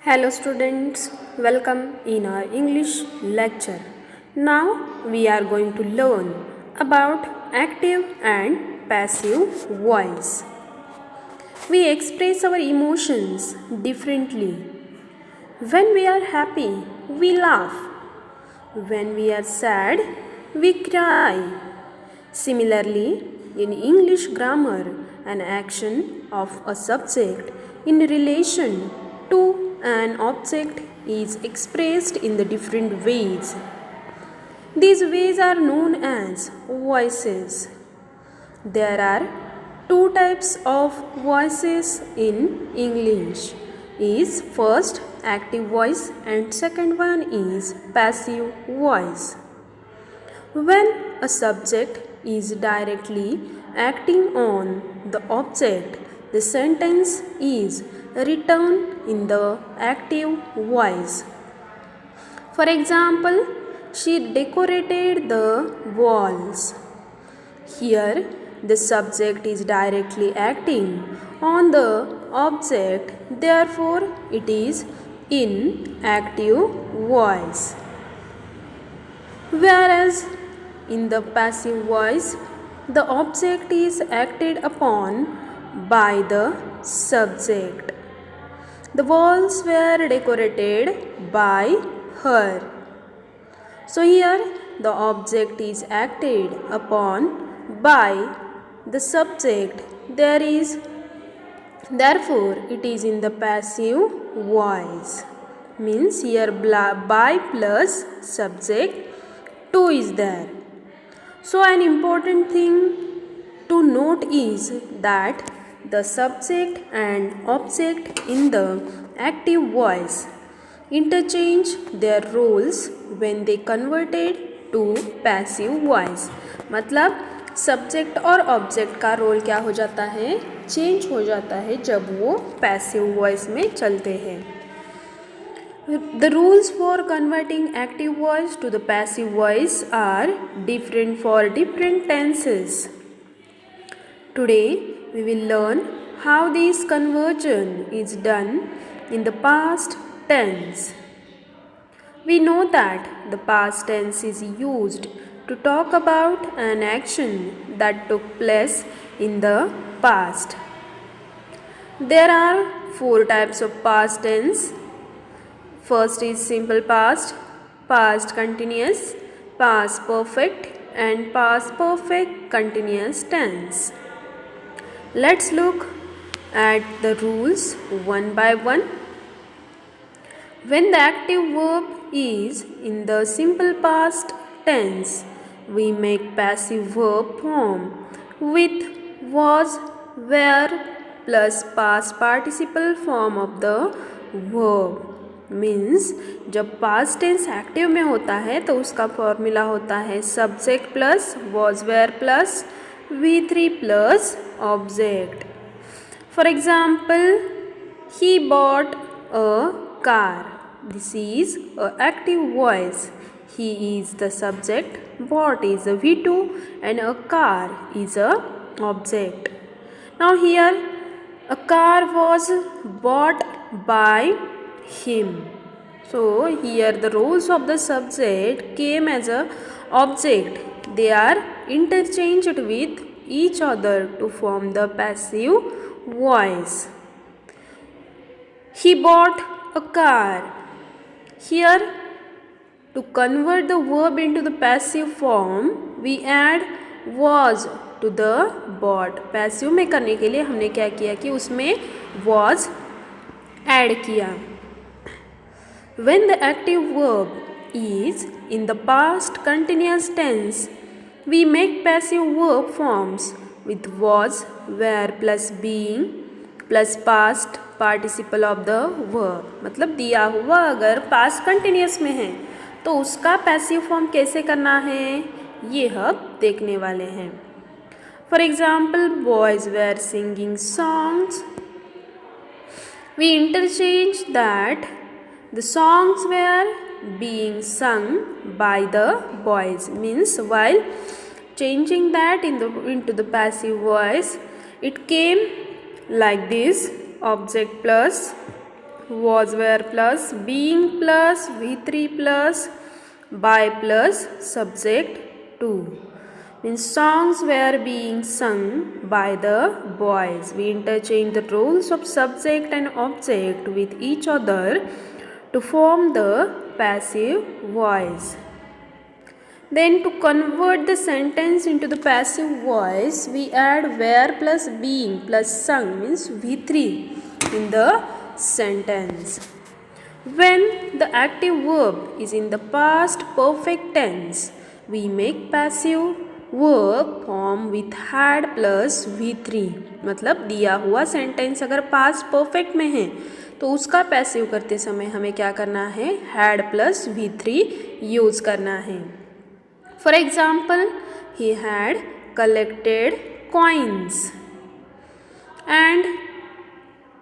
Hello students, welcome in our English lecture. Now we are going to learn about active and passive voice. We express our emotions differently. When we are happy, we laugh. When we are sad, we cry. Similarly, in English grammar, an action of a subject in relation to an object is expressed in the different ways. These ways are known as voices. There are two types of voices in English. Is first active voice and second one is passive voice. When a subject is directly acting on the object, the sentence is written in the active voice. For example, she decorated the walls. Here, the subject is directly acting on the object, therefore, it is in active voice. Whereas in the passive voice, the object is acted upon by the subject. The walls were decorated by her. So here the object is acted upon by the subject. Therefore it is in the passive voice. Means here by plus subject 2 is there. So an important thing to note is that the subject and object in the active voice interchange their roles when they converted to passive voice. मतलब subject और object का role क्या हो जाता है, change हो जाता है जब वो पैसिव वॉइस में चलते हैं. The rules for converting active voice to the passive voice are different for different tenses. Today we will learn how this conversion is done in the past tense. We know that the past tense is used to talk about an action that took place in the past. There are 4 types of past tense. First is simple past, past continuous, past perfect and past perfect continuous tense. Let's look at the rules one by one. When the active verb is in the simple past tense, we make passive verb form with was, were plus past participle form of the verb. Means जब past tense active में होता है तो उसका formula होता है subject plus was were plus V3 plus object. For example, he bought a car. This is a active voice. He is the subject, bought is a V2 and a car is a object. Now here a car was bought by him. So here the roles of the subject came as a object. They are interchanged with each other to form the passive voice. He bought a car. Here to convert the verb into the passive form, we add was to the bought. passive में करने के लिए हमने क्या किया कि उसमें was add किया. When the active verb is in the past continuous tense, we make passive verb forms with was, were plus being plus past participle of the verb. मतलब दिया हुआ अगर past continuous में है तो उसका पैसिव फॉर्म कैसे करना है ये हम देखने वाले हैं. For example, boys were singing songs. We interchange that the songs were being sung by the boys. Means while changing that into the passive voice, it came like this: object plus was were plus being plus V3 plus by plus subject to. Means songs were being sung by the boys. We interchange the roles of subject and object with each other to form the passive voice. Then to convert the sentence into the passive voice, we add were plus being plus sung means V3 in the sentence. When the active verb is in the past perfect tense, we make passive verb form with had plus V3. मतलब दिया हुआ sentence अगर past perfect में है तो उसका passive करते समय हमें क्या करना है, had plus V3 यूज करना है. For example, he had collected coins and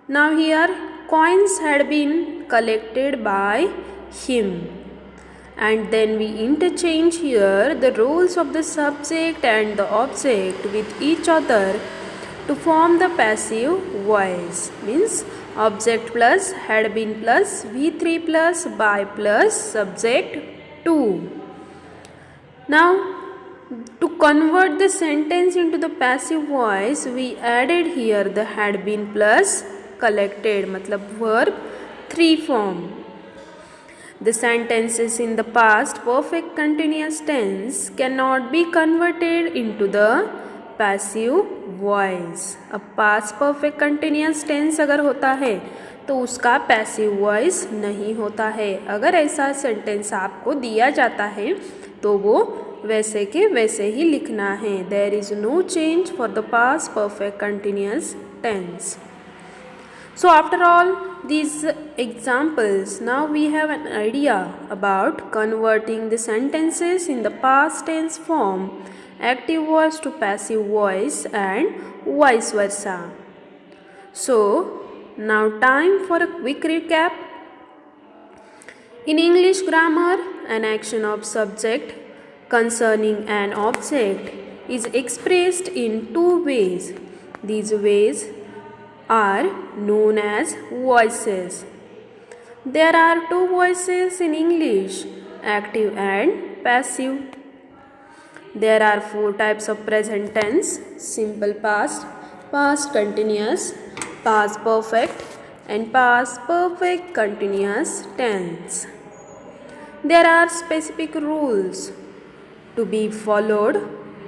now here coins had been collected by him, and then we interchange here the roles of the subject and the object with each other to form the passive voice. Means object plus had been plus V3 plus by plus subject to. Now to convert the sentence into the passive voice, we added here the had been plus collected मतलब verb 3 form. The sentences in the past perfect continuous tense cannot be converted into the passive voice. अब past perfect continuous tense अगर होता है तो उसका passive voice नहीं होता है. अगर ऐसा sentence आपको दिया जाता है तो वो वैसे के वैसे ही लिखना है. There is no change for the past perfect continuous tense. So after all these examples, now we have an idea about converting the sentences in the past tense form, active voice to passive voice and vice versa. So now time for a quick recap. In English grammar, an action of subject concerning an object is expressed in two ways. These ways are known as voices. There are two voices in English, active and passive. There are four types of present tense: simple past, past continuous, past perfect and past perfect continuous tense. There are specific rules to be followed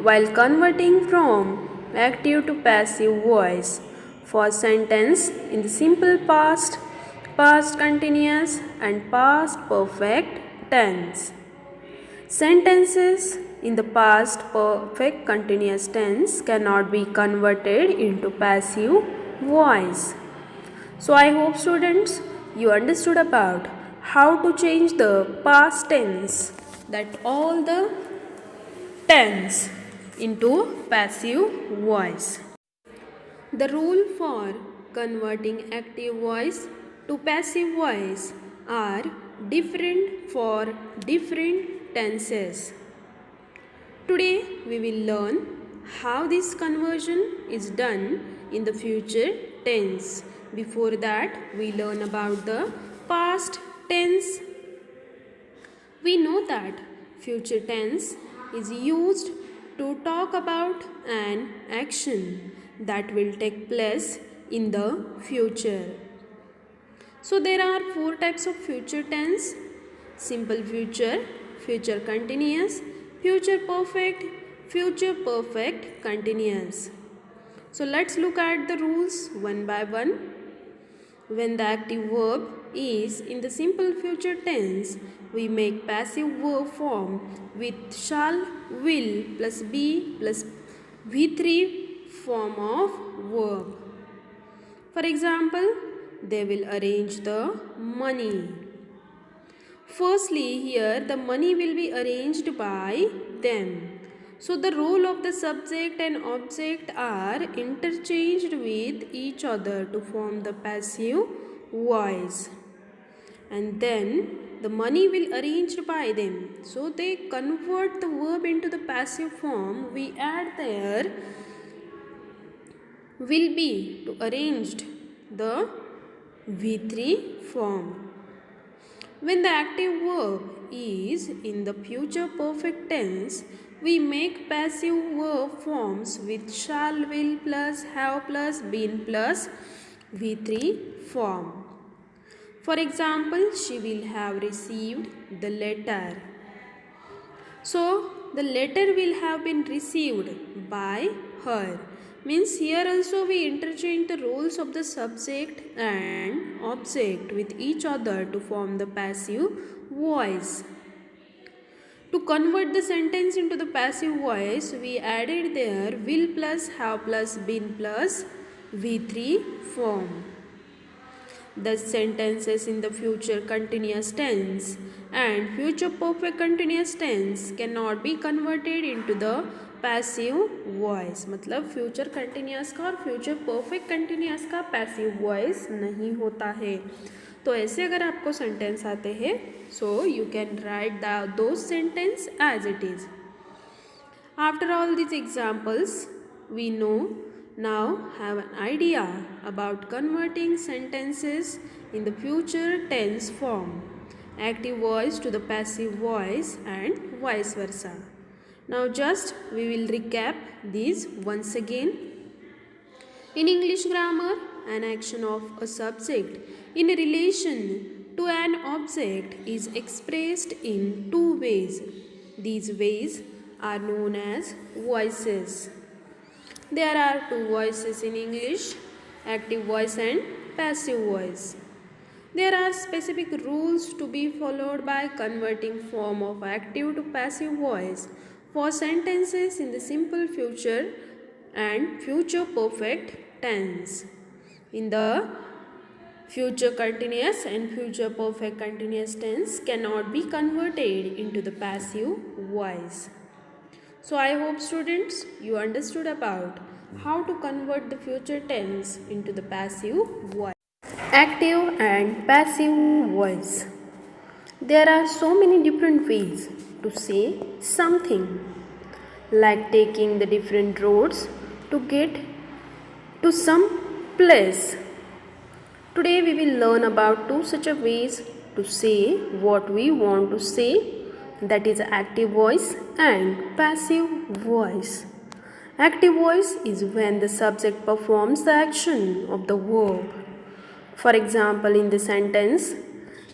while converting from active to passive voice for sentence in the simple past, past continuous and past perfect tense. Sentences in the past perfect continuous tense cannot be converted into passive voice. So I hope students you understood about how to change the past tense, that all the tense, into passive voice. The rule for converting active voice to passive voice are different for different tenses. Today we will learn how this conversion is done in the future tense. Before that, we learn about the past tense. We know that future tense is used to talk about an action that will take place in the future. So there are four types of future tense: simple future, future continuous, future perfect continuous. So let's look at the rules one by one. When the active verb is in the simple future tense, we make passive verb form with shall, will plus be plus V3 form of verb. For example, they will arrange the money. Firstly, here the money will be arranged by them. So the role of the subject and object are interchanged with each other to form the passive voice. And then the money will arranged by them. So they convert the verb into the passive form. We add there will be to arranged the V3 form. When the active verb is in the future perfect tense, we make passive verb forms with shall, will plus, have plus, been plus V3 form. For example, she will have received the letter. So, the letter will have been received by her. Means here also we interchange the roles of the subject and object with each other to form the passive voice. To convert the sentence into the passive voice, we added there will plus, have plus, been plus V3 form. The sentences in the future continuous tense and future perfect continuous tense cannot be converted into the passive voice. मतलब future continuous का और future perfect continuous का passive voice नहीं होता है. तो ऐसे अगर आपको sentence आते हैं so you can write those sentence as it is. After all these examples, we now have an idea about converting sentences in the future tense form, active voice to the passive voice and vice versa. Now just we will recap these once again. In English grammar, an action of a subject in relation to an object is expressed in two ways. These ways are known as voices. There are two voices in English, active voice and passive voice. There are specific rules to be followed by converting form of active to passive voice for sentences in the simple future and future perfect tense. In the future continuous and future perfect continuous tense cannot be converted into the passive voice. So I hope students you understood about how to convert the future tense into the passive voice. Active and passive voice. There are so many different ways to say something, like taking the different roads to get to some place. Today we will learn about two such a ways to say what we want to say, that is active voice and passive voice. Active voice is when the subject performs the action of the verb. For example, in the sentence,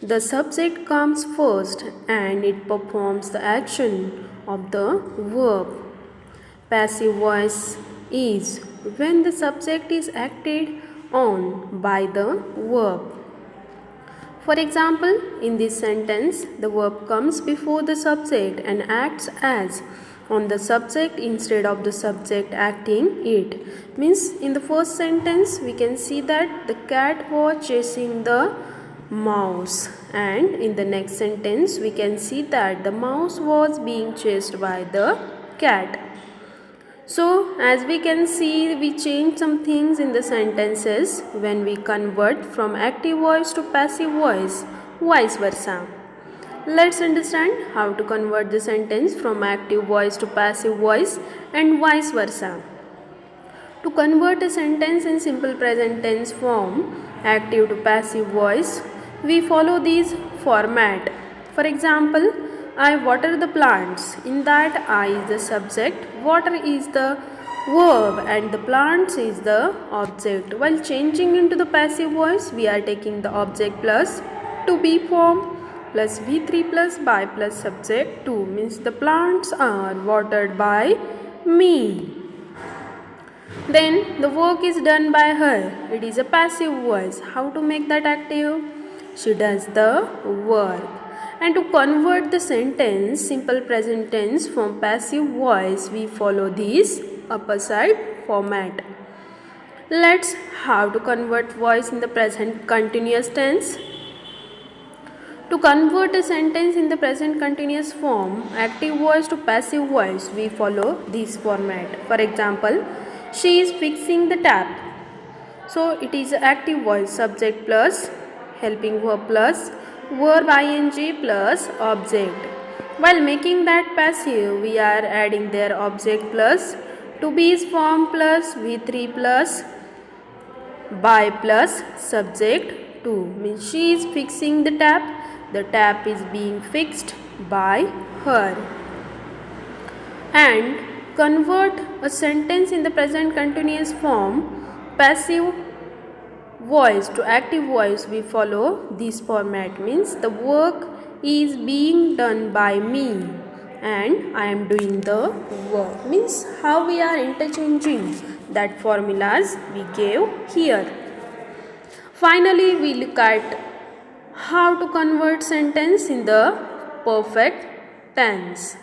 the subject comes first and it performs the action of the verb. Passive voice is when the subject is acted on by the verb. For example, in this sentence, the verb comes before the subject and acts as on the subject instead of the subject acting it. Means in the first sentence, we can see that the cat was chasing the mouse, and in the next sentence, we can see that the mouse was being chased by the cat. So, as we can see, we change some things in the sentences when we convert from active voice to passive voice, vice versa. Let's understand how to convert the sentence from active voice to passive voice and vice versa. To convert a sentence in simple present tense form, active to passive voice, we follow this format. For example, I water the plants. In that, I is the subject, water is the verb and the plants is the object. While changing into the passive voice, we are taking the object plus to be form plus V3 plus by plus subject to, means the plants are watered by me. Then the work is done by her. It is a passive voice. How to make that active? She does the work. And to convert the sentence simple present tense from passive voice, we follow this upper side format. Let's how to convert voice in the present continuous tense. To convert a sentence in the present continuous form, active voice to passive voice, we follow this format. For example, she is fixing the tap. So it is active voice, subject plus helping verb plus verb ing plus object. While making that passive, we are adding their object plus to be's form plus V3 plus by plus subject to, means she is fixing the tap is being fixed by her. And convert a sentence in the present continuous form, passive voice to active voice, we follow this format, means the work is being done by me and I am doing the work, means how we are interchanging that formulas we gave here. Finally, we look at how to convert sentence in the perfect tense.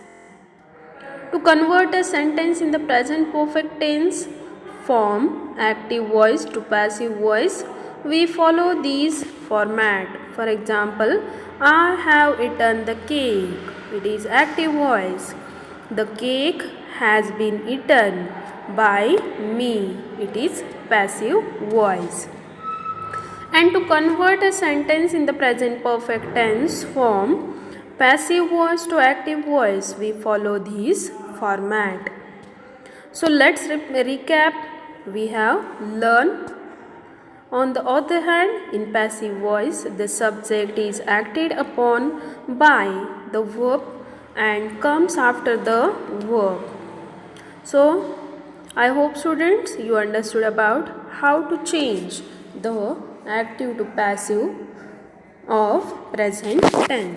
To convert a sentence in the present perfect tense form, active voice to passive voice, we follow this format. For example, I have eaten the cake. It is active voice. The cake has been eaten by me. It is passive voice. And to convert a sentence in the present perfect tense form, passive voice to active voice, we follow this format. So let's recap. We have learned. On the other hand, in passive voice, the subject is acted upon by the verb and comes after the verb. So I hope students you understood about how to change the active to passive of present tense.